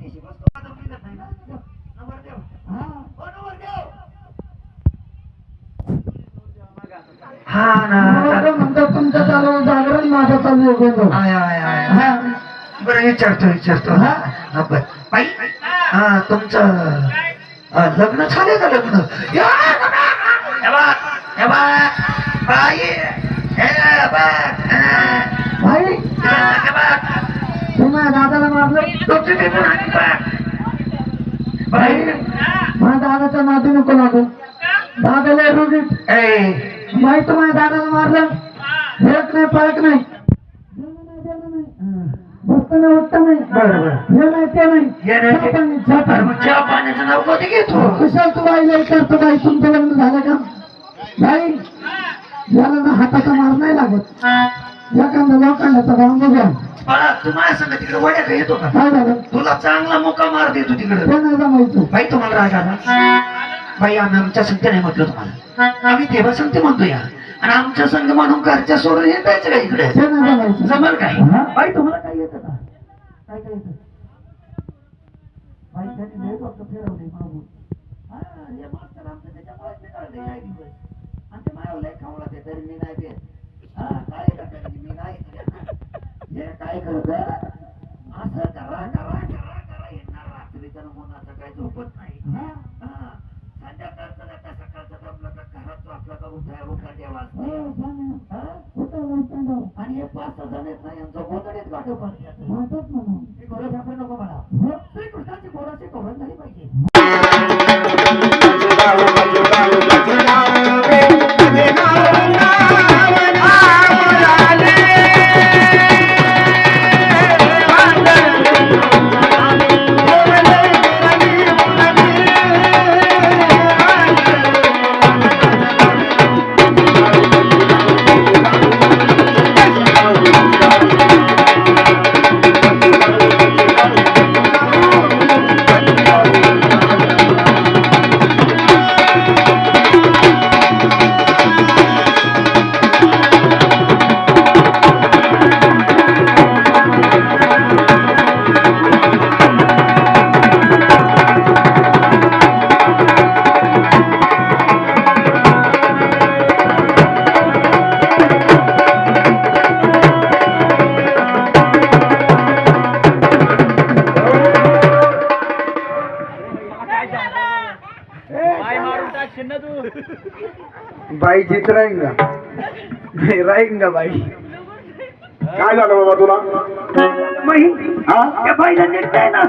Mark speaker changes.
Speaker 1: पाठीशी बसतो आता फिरत नाही ना नंबर देव हा ओ नंबर देव हा ना
Speaker 2: म्हणतो तुमचं चालू जागरण माझं चालू आहे
Speaker 1: आय आय आय बरं विचारतो हा हा बर बाई हा तुमचं लग्न झाले का लग्न बाई
Speaker 2: भाई तुम्ही दादाला मारलं
Speaker 1: बाई
Speaker 2: माझ्या दादाच्या नादी नको लागू दादाला रुगीत भाई तुम्हाला दादाला मारलं हेक नाही पळक नाही बसताना उठता नाही
Speaker 1: बरोबर
Speaker 2: हे नाही ते नाही
Speaker 1: चहा पाण्याचं नाव कधी घेतो
Speaker 2: कुशल तू बाईला करतो बाई तुमचं लग्न झालं का भाई याला ना हाताचा मार नाही लागत एखादा लोखंडाचा बांबू घ्या
Speaker 1: बाळा तू माझ्या संग तिकडे वड्या का येतो का
Speaker 2: काय झालं
Speaker 1: तुला चांगला मोका मार देतो तिकडे
Speaker 2: ते नाही जमायचं
Speaker 1: बाई तुम्हाला राग आला बाई आम्ही आमच्या संगते नाही म्हटलं तुम्हाला आम्ही तेव्हा संगते म्हणतो या आणि आमच्या संघ म्हणून घरच्या सोडून येतायचं का इकडे
Speaker 2: ते नाही जमायचं
Speaker 1: जमल काय बाई तुम्हाला काय येतं का काय काय येतं बाई त्यांनी लय डोकं फिरवले मागून हे मास्तर आमचं त्याच्यामुळेच बिघडले काही दिवस आणि ते माझ्या लय खावला ते तरी मी नाही देत काय करत मी नाही हे काय करत असं करा येणार रात्रीच्या नमुनाचं काही झोपत नाही संध्याकाळचं का सकाळचं जमलं का घरात आपला का उठा देवा आणि हे 5-6 जण येत नाही यांचं गोदडीत गाठो पडतात मी गोरं घाबरू नको मला श्रीकृष्णाची गोराची कवरण झाली पाहिजे
Speaker 2: बाई जीत राहील का बाई
Speaker 3: काय झालं बाबा तुला
Speaker 1: बाईला नीट नाही ना